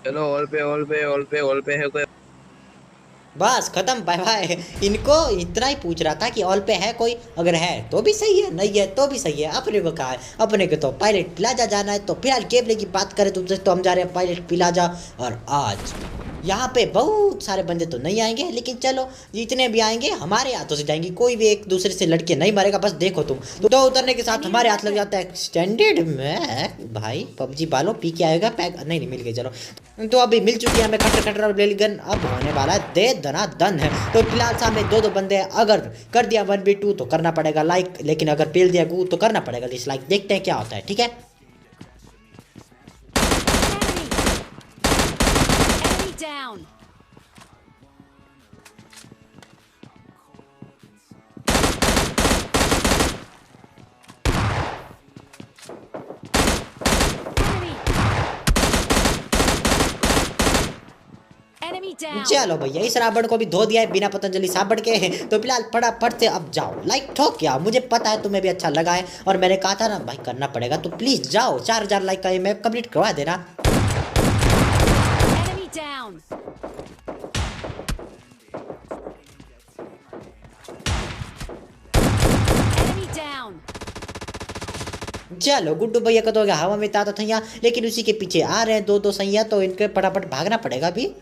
चलो ऑल पे है कोई? बस खत्म, बाय बाय। इनको इतना ही पूछ रहा था कि ऑल पे है कोई, अगर है तो भी सही है, नहीं है तो भी सही है। अपने को कहा है, अपने को तो पायलट प्लाजा जाना है। तो फिलहाल गेम की बात करें तुमसे तो हम जा रहे हैं पायलट प्लाजा। और आज यहाँ पे बहुत सारे बंदे तो नहीं आएंगे, लेकिन चलो जितने भी आएंगे हमारे हाथों से जाएंगे। कोई भी एक दूसरे से लड़के नहीं मरेगा, बस देखो तुम तो उतरने के साथ हमारे हाथ लग जाता है एक्सटेंडेड में। भाई पबजी वालों पी के आएगा पैक, नहीं नहीं मिल गई, चलो। तो अभी मिल चुकी है हमें खटर खटर और रेल गन। अब होने वाला है दे दना दन है। तो फिलहाल सामने दो दो बंदे हैं। अगर कर दिया 1v2 तो करना पड़ेगा लाइक, लेकिन अगर पेल दिया गू तो करना पड़ेगा डिसलाइक। देखते हैं क्या होता है, ठीक है। Enemy! Enemy down! Enemy! Enemy down! चलो भैया इस रावण को भी धो दिया है बिना पतंजलि साबण के। तो फिलहाल फटाफट से अब जाओ लाइक ठोक क्या, मुझे पता है तुम्हें भी अच्छा लगा है और मैंने कहा था ना भाई करना पड़ेगा। तो प्लीज जाओ 4000 लाइक का ये मैं कंप्लीट करवा देना। Enemy down! Enemy down! चलो गुड्डू भैया का तो हो गया हवा में ताता थैया, लेकिन उसी के पीछे आ रहे हैं दो दो सैया। तो इनके फटाफट भागना पड़ेगा अभी।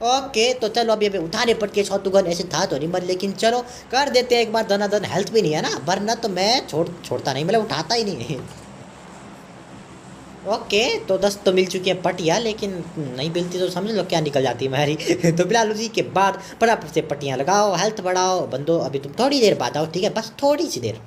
ओके तो चलो अभी अभी उठाने पड़ के शॉटगन ऐसे था तो नहीं मर, लेकिन चलो कर देते हैं एक बार। धनाधन हेल्थ भी नहीं है ना, वरना तो मैं छोड़ता नहीं, मतलब उठाता ही नहीं। ओके तो 10 तो मिल चुकी है पट्टियाँ, लेकिन नहीं मिलती तो समझ लो क्या निकल जाती है हमारी। तो फिलहाल उसी के बाद फटाफट से पट्टियाँ लगाओ, हेल्थ बढ़ाओ बंदो। अभी तुम थोड़ी देर बाद आओ, ठीक है, बस थोड़ी सी देर।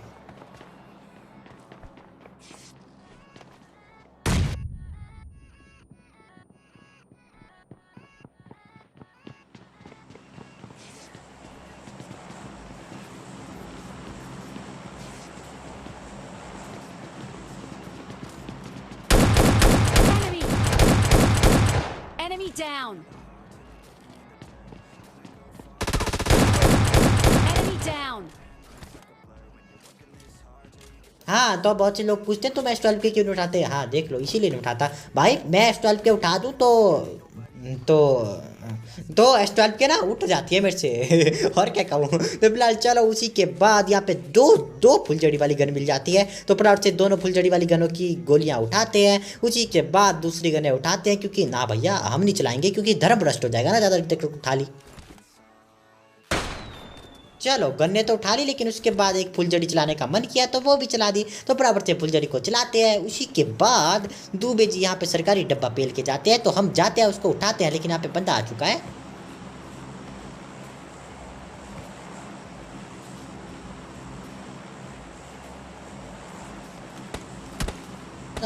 Enemy! Enemy down! Enemy down! हाँ तो बहुत से लोग पूछते हैं तुम S12 के क्यों नहीं उठाते। हाँ देख लो इसीलिए नहीं उठाता भाई। मैं S12 के उठा दूँ तो तो S12 के ना उठ जाती है मेरे से। और क्या कहूँ। तो फिलहाल चलो उसी के बाद यहाँ पे दो दो फुलझड़ी वाली गन मिल जाती है। तो फटाफट से दोनों फुलझड़ी वाली गनों की गोलियां उठाते हैं। उसी के बाद दूसरी गनें उठाते हैं, क्योंकि ना भैया हम नहीं चलाएंगे, क्योंकि धर्म भ्रष्ट हो जाएगा ना ज़्यादा तक उठा ली। चलो गन्ने तो उठा ली, लेकिन उसके बाद एक फुलझड़ी चलाने का मन किया तो वो भी चला दी। तो बराबर से फुलझड़ी को चलाते हैं। उसी के बाद दूबे जी यहाँ पे सरकारी डब्बा पेल के जाते हैं। तो हम जाते हैं उसको उठाते हैं, लेकिन यहाँ पे बंदा आ चुका है।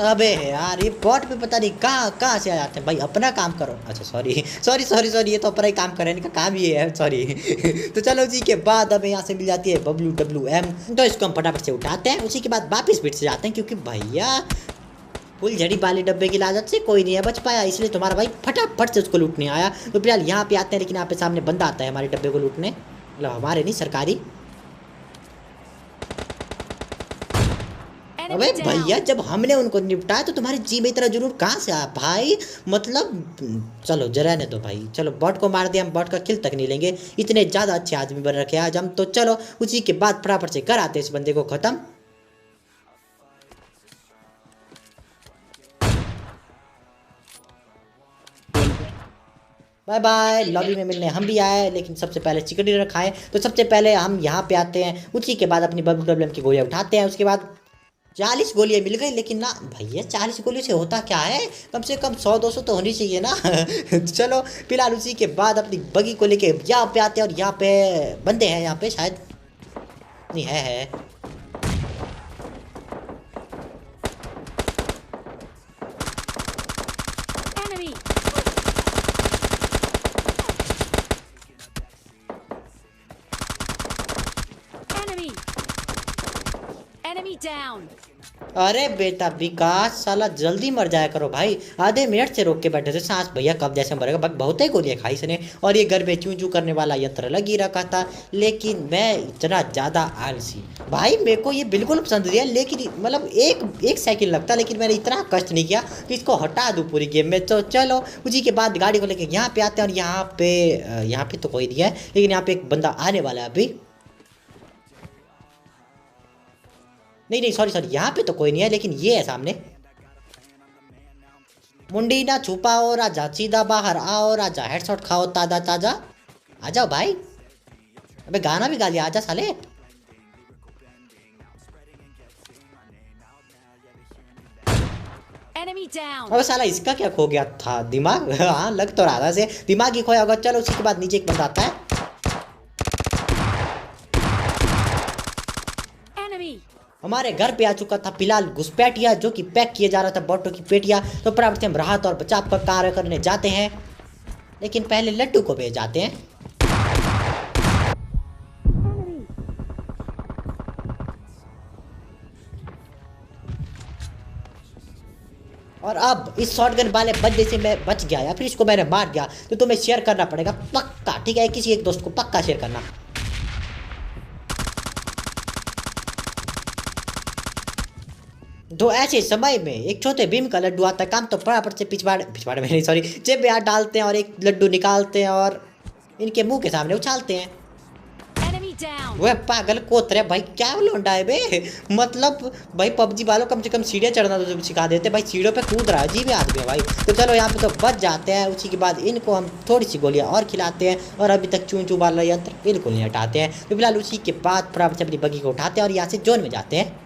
अबे यार ये बॉट पे पता नहीं कहाँ कहाँ से आ जाते हैं भाई। अपना काम करो। अच्छा सॉरी सॉरी सॉरी सॉरी, ये तो अपना ही काम कर रहे हैं, इनका काम ये है, सॉरी। तो चलो उसी के बाद हमें यहाँ से मिल जाती है WWM। तो इसको हम फटाफट से उठाते हैं। उसी के बाद वापिस फिर से जाते हैं, क्योंकि भैया फुल झड़ी वाले डब्बे की लालच से कोई नहीं है बच पाया, इसलिए तुम्हारा भाई फटाफट से उसको लूटने आया। तो फिलहाल यहाँ पे आते हैं, लेकिन यहाँ पे सामने बंदा आता है हमारे डब्बे को लूटने, मतलब हमारे नहीं सरकारी। अबे Enemy भैया down! जब हमने उनको निपटाया तो तुम्हारे जी में इतना जुनून कहाँ से आया भाई। मतलब चलो जरा ने दो भाई। चलो बॉट को मार दिया, हम बॉट का किल तक नहीं लेंगे, इतने ज़्यादा अच्छे आदमी बन रखे आज हम। तो चलो उसी के बाद फटाफट से कर आते हैं इस बंदे को ख़त्म। Bye bye. लॉबी में मिलने हम भी आए, लेकिन सबसे पहले चिकन डिनर खाएं। तो सबसे पहले हम यहाँ पे आते हैं। उसी के बाद अपनी बबल प्रॉब्लम की गोलियाँ उठाते हैं। उसके बाद 40 गोलियाँ मिल गई, लेकिन ना भैया 40 गोलियों से होता क्या है, कम से कम 100-200 तो होनी चाहिए ना। चलो फिलहाल उसी के बाद अपनी बगी को लेके यहाँ पे आते हैं। और यहाँ पे बंदे हैं, यहाँ पे शायद नहीं है। Enemy! Enemy! Enemy down! अरे बेटा विकास साला जल्दी मर जाया करो भाई, आधे मिनट से रोक के बैठे थे, सांस भैया कब जैसे मरेगा, बहुत ही गोलियां खाई इसने। और ये घर में चूं चूं करने वाला यंत्र लग ही रखा था, लेकिन मैं इतना ज़्यादा आलसी भाई, मेरे को ये बिल्कुल पसंद नहीं है, लेकिन मतलब एक एक सेकंड लगता, लेकिन मैंने इतना कष्ट नहीं किया कि इसको हटा दूँ पूरी गेम में। तो चलो उसी के बाद गाड़ी को लेके यहाँ पे आते हैं, और यहाँ पे तो कोई नहीं है, लेकिन यहाँ पे एक बंदा आने वाला है अभी। नहीं नहीं सॉरी यहाँ पे तो कोई नहीं है, लेकिन ये है सामने। मुंडी ना छुपाओ राजा, सीधा बाहर आओ राजा, हेडशॉट खाओ ताजा ताजा। आ जाओ भाई, अबे गाना भी गा लिया, आजा साले। Enemy down. अबे साला इसका क्या खो गया था दिमाग? हाँ लग तो रहा था से दिमाग ही खोया होगा। चलो उसी के बाद नीचे एक बंदा आता है। Enemy. हमारे घर पे आ चुका था फिलहाल घुसपैठिया, जो कि पैक किया जा रहा था बॉटो की पेटियां। तो प्राप्त से हम राहत और बचाव का कार्य करने जाते हैं, लेकिन पहले लड्डू को भेज जाते हैं। और अब इस शॉटगन वाले बंदे से मैं बच गया या फिर इसको मैंने मार दिया, तो तुम्हें शेयर करना पड़ेगा पक्का, ठीक है? किसी एक दोस्त को पक्का शेयर करना। तो ऐसे समय में एक छोटे भीम का लड्डू आता है, काम तो फटाफट से पिछवाड़े में नहीं सॉरी जेब में हाथ डालते हैं और एक लड्डू निकालते हैं और इनके मुंह के सामने उछालते हैं। Enemy down. वो पागल कोतरे भाई, क्या लौंडा है बे? मतलब भाई पबजी वालों कम से कम सीढ़ियाँ चढ़ना तो सिखा देते भाई, सीढ़ियों पे कूद रहा है जी भी आदमी है भाई। तो चलो यहाँ पे तो बच जाते हैं। उसी के बाद इनको हम थोड़ी सी गोलियाँ और खिलाते हैं, और अभी तक चूं चूं वाला यंत्र बिल्कुल नहीं हटाते हैं। तो फिलहाल उसी के बाद फटाफट से अपनी बगी को उठाते हैं और यहाँ से जोन में जाते हैं।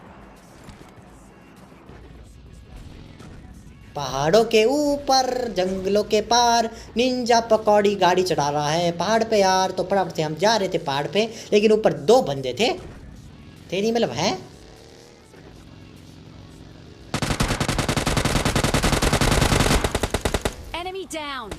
पहाड़ों के ऊपर जंगलों के पार निंजा पकौड़ी गाड़ी चढ़ा रहा है पहाड़ पे यार। तो फटाफट से हम जा रहे थे पहाड़ पे, लेकिन ऊपर दो बंदे थे नहीं मतलब है। Enemy down.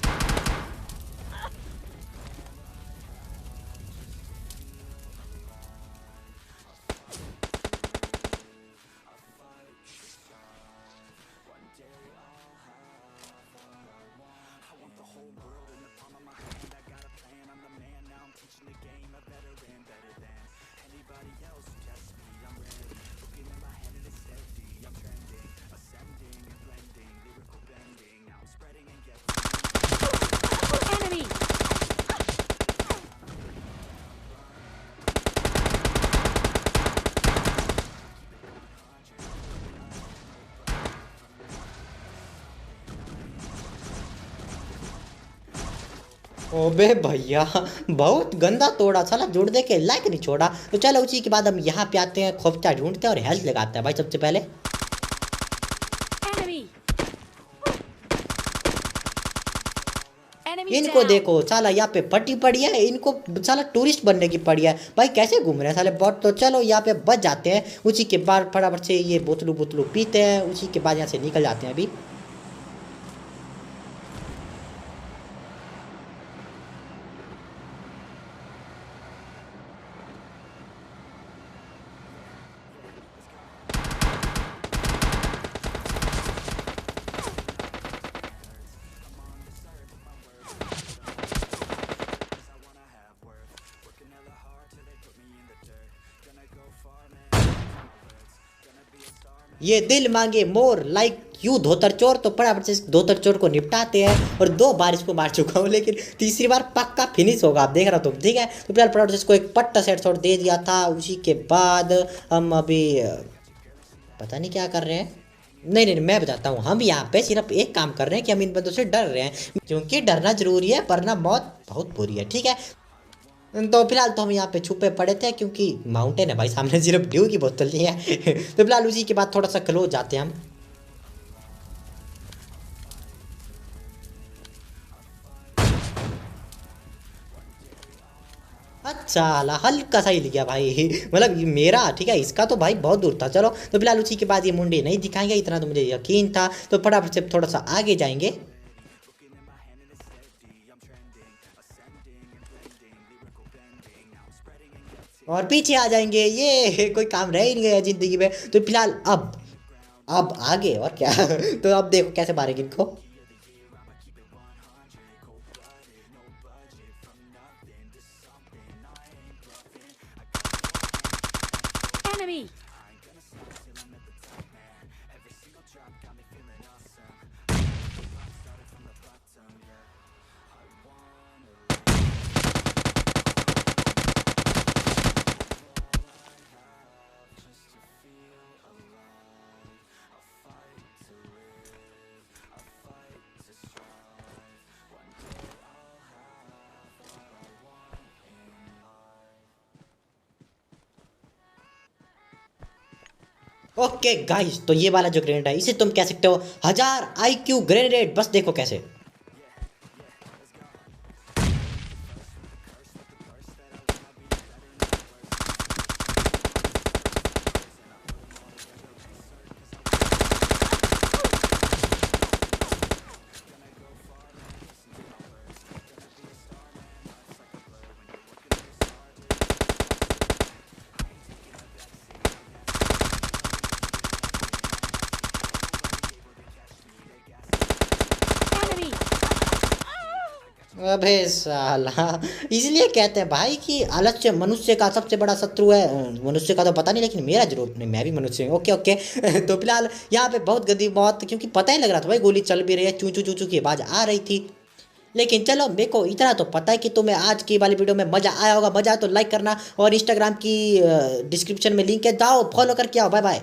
Enemy. ओबे भैया बहुत गंदा तोड़ा साला, जोड़ दे के लाइक नहीं छोड़ा। तो चलो उसी के बाद हम यहाँ पे आते हैं, खोपचा ढूंढते हैं और हेल्थ लगाते हैं भाई सबसे पहले। Enemy. Enemy इनको down. देखो साला यहाँ पे फटी पड़ी है, इनको साला टूरिस्ट बनने की पड़ी है भाई, कैसे घूम रहे हैं साले बॉट। तो चलो यहाँ पे बच जाते हैं। उसी के बाद फटाफट से ये बोतलू पीते हैं, उसी के बाद यहाँ से निकल जाते हैं अभी। ये दिल मांगे मोर लाइक यू धोतर चोर। तो फटाफट से इस धोतर चोर को निपटाते हैं, और 2 बार इसको मार चुका हूँ, लेकिन तीसरी बार पक्का फिनिश होगा, आप देख रहा तो ठीक है। तो फिलहाल फटाफट से इसको एक पट्टा सेट शॉट दे दिया था। उसी के बाद हम अभी पता नहीं क्या कर रहे हैं। नहीं मैं बताता हूँ, हम यहाँ पे सिर्फ एक काम कर रहे हैं कि हम इन बंदों से डर रहे हैं, क्योंकि डरना जरूरी है वरना मौत बहुत बुरी है, ठीक है। तो फिलहाल तो हम यहाँ पे छुपे पड़े थे, क्योंकि माउंटेन है भाई सामने, सिर्फ ड्यू की बोतल नहीं है। तो फिलहाल उसी के बाद थोड़ा सा क्लोज जाते हैं हम। अच्छा हल्का सा ही लिया भाई, मतलब ये मेरा ठीक है, इसका तो भाई बहुत दूर था। चलो तो फिलहाल उसी के बाद ये मुंडी नहीं दिखाएंगे, इतना तो मुझे यकीन था। तो फटाफट से थोड़ा सा आगे जाएंगे। और पीछे आ जाएंगे, ये कोई काम रह ही नहीं गया जिंदगी में। तो फिलहाल अब अब आगे और क्या तो अब देखो कैसे मारेंगे इनको। Enemy! ओके गाइस, तो ये वाला जो ग्रेनेड है इसे तुम कह सकते हो 1000 IQ ग्रेनेड। बस देखो कैसे। Enemy! अबे साला, इसलिए कहते हैं भाई कि आलस्य मनुष्य का सबसे बड़ा शत्रु है। मनुष्य का तो पता नहीं, लेकिन मेरा जरूर नहीं, मैं भी मनुष्य हूँ। ओके ओके तो फिलहाल यहाँ पे बहुत गंदी मौत, क्योंकि पता ही लग रहा था भाई गोली चल भी रही है, चू चू चू चू की आवाज आ रही थी। लेकिन चलो, मेरे को इतना तो पता है कि तुम्हें आज की वाली वीडियो में मजा आया होगा। मजा आया तो लाइक करना, और इंस्टाग्राम की डिस्क्रिप्शन में लिंक है, जाओ फॉलो करके आओ। Bye bye.